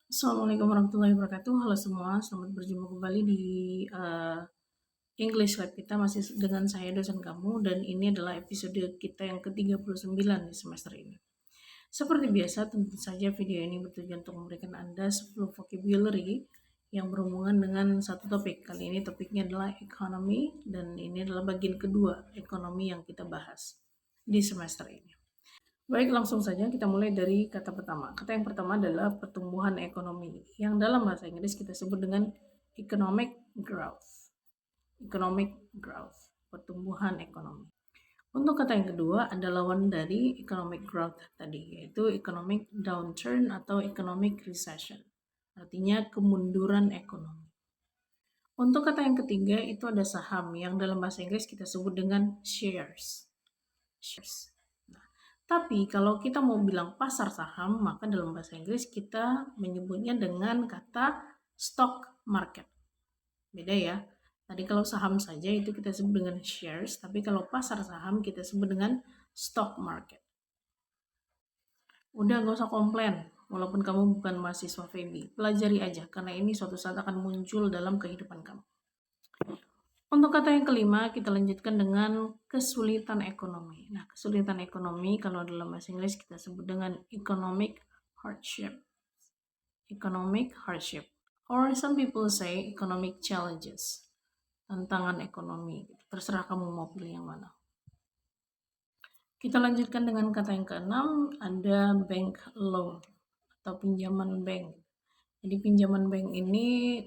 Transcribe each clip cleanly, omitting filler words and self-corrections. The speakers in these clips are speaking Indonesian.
Assalamualaikum warahmatullahi wabarakatuh. Halo semua, selamat berjumpa kembali di English Lab kita masih dengan saya dosen kamu dan ini adalah episode kita yang ke-39 di semester ini. Seperti biasa, tentu saja video ini bertujuan untuk memberikan Anda 10 vocabulary yang berhubungan dengan satu topik. Kali ini topiknya adalah ekonomi dan ini adalah bagian kedua ekonomi yang kita bahas di semester ini. Baik, langsung saja kita mulai dari kata pertama. Kata yang pertama adalah pertumbuhan ekonomi, yang dalam bahasa Inggris kita sebut dengan economic growth. Economic growth, pertumbuhan ekonomi. Untuk kata yang kedua ada lawan dari economic growth tadi, yaitu economic downturn atau economic recession. Artinya kemunduran ekonomi. Untuk kata yang ketiga itu ada saham, yang dalam bahasa Inggris kita sebut dengan shares. Shares. Tapi kalau kita mau bilang pasar saham, maka dalam bahasa Inggris kita menyebutnya dengan kata stock market. Beda ya. Tadi kalau saham saja itu kita sebut dengan shares, tapi kalau pasar saham kita sebut dengan stock market. Udah gak usah komplain, walaupun kamu bukan mahasiswa FEBI. Pelajari aja, karena ini suatu saat akan muncul dalam kehidupan kamu. Untuk kata yang kelima, kita lanjutkan dengan kesulitan ekonomi. Nah, kesulitan ekonomi kalau dalam bahasa Inggris kita sebut dengan economic hardship. Economic hardship. Or some people say economic challenges. Tantangan ekonomi. Terserah kamu mau pilih yang mana. Kita lanjutkan dengan kata yang keenam, ada bank loan atau pinjaman bank. Jadi pinjaman bank ini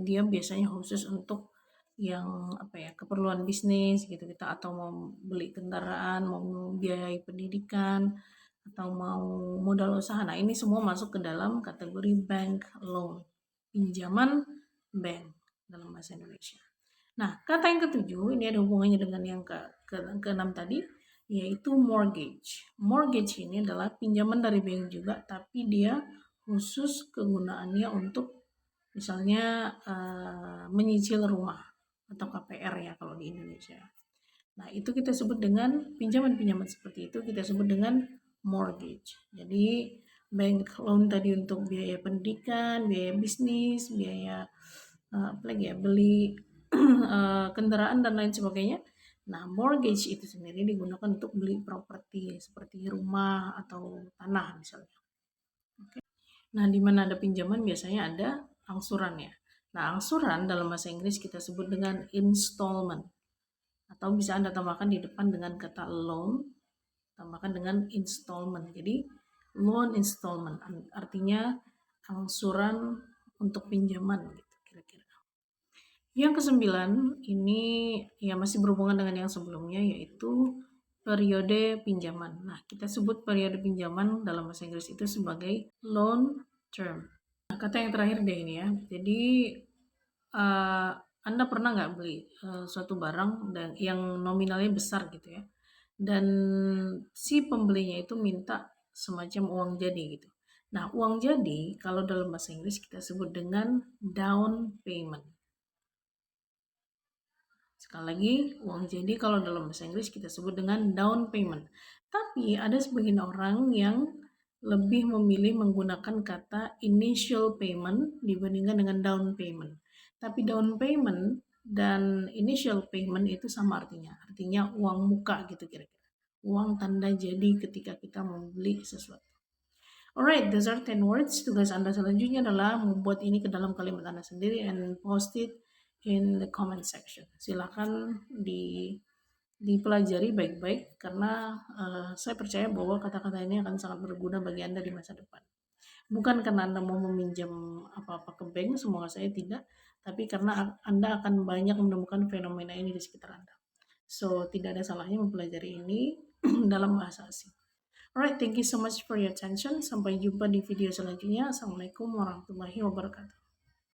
dia biasanya khusus untuk yang keperluan bisnis gitu kita, atau mau beli kendaraan, mau biayai pendidikan, atau mau modal usaha. Nah, ini semua masuk ke dalam kategori bank loan, pinjaman bank dalam bahasa Indonesia. Nah, kata yang ketujuh ini ada hubungannya dengan yang keenam tadi, yaitu mortgage. Mortgage ini adalah pinjaman dari bank juga, tapi dia khusus kegunaannya untuk misalnya menyicil rumah atau KPR ya kalau di Indonesia. Nah, itu kita sebut dengan pinjaman-pinjaman seperti itu kita sebut dengan mortgage. Jadi bank loan tadi untuk biaya pendidikan, biaya bisnis, biaya beli kendaraan dan lain sebagainya. Nah, mortgage itu sendiri digunakan untuk beli properti seperti rumah atau tanah misalnya. Oke. Nah, di mana ada pinjaman biasanya ada angsurannya. Nah, angsuran dalam bahasa Inggris kita sebut dengan installment. Atau bisa Anda tambahkan di depan dengan kata loan, tambahkan dengan installment. Jadi, loan installment artinya angsuran untuk pinjaman gitu kira-kira. Yang kesembilan ini ya masih berhubungan dengan yang sebelumnya, yaitu periode pinjaman. Nah, kita sebut periode pinjaman dalam bahasa Inggris itu sebagai loan term. Nah, kata yang terakhir deh ini ya. Jadi Anda pernah nggak beli suatu barang dan yang nominalnya besar gitu ya, dan si pembelinya itu minta semacam uang jadi gitu. Nah, uang jadi kalau dalam bahasa Inggris kita sebut dengan down payment. Sekali lagi, uang jadi kalau dalam bahasa Inggris kita sebut dengan down payment. Tapi ada sebagian orang yang lebih memilih menggunakan kata initial payment dibandingkan dengan down payment. Tapi down payment dan initial payment itu sama artinya. Artinya uang muka gitu kira-kira. Uang tanda jadi ketika kita membeli sesuatu. Alright, those are 10 words. Tugas Anda selanjutnya adalah membuat ini ke dalam kalimat Anda sendiri and post it in the comment section. Silakan dipelajari baik-baik karena saya percaya bahwa kata-kata ini akan sangat berguna bagi Anda di masa depan. Bukan karena Anda mau meminjam apa-apa ke bank, semoga saya tidak, tapi karena Anda akan banyak menemukan fenomena ini di sekitar Anda. So, tidak ada salahnya mempelajari ini dalam bahasa asing. Alright, thank you so much for your attention. Sampai jumpa di video selanjutnya. Assalamualaikum warahmatullahi wabarakatuh.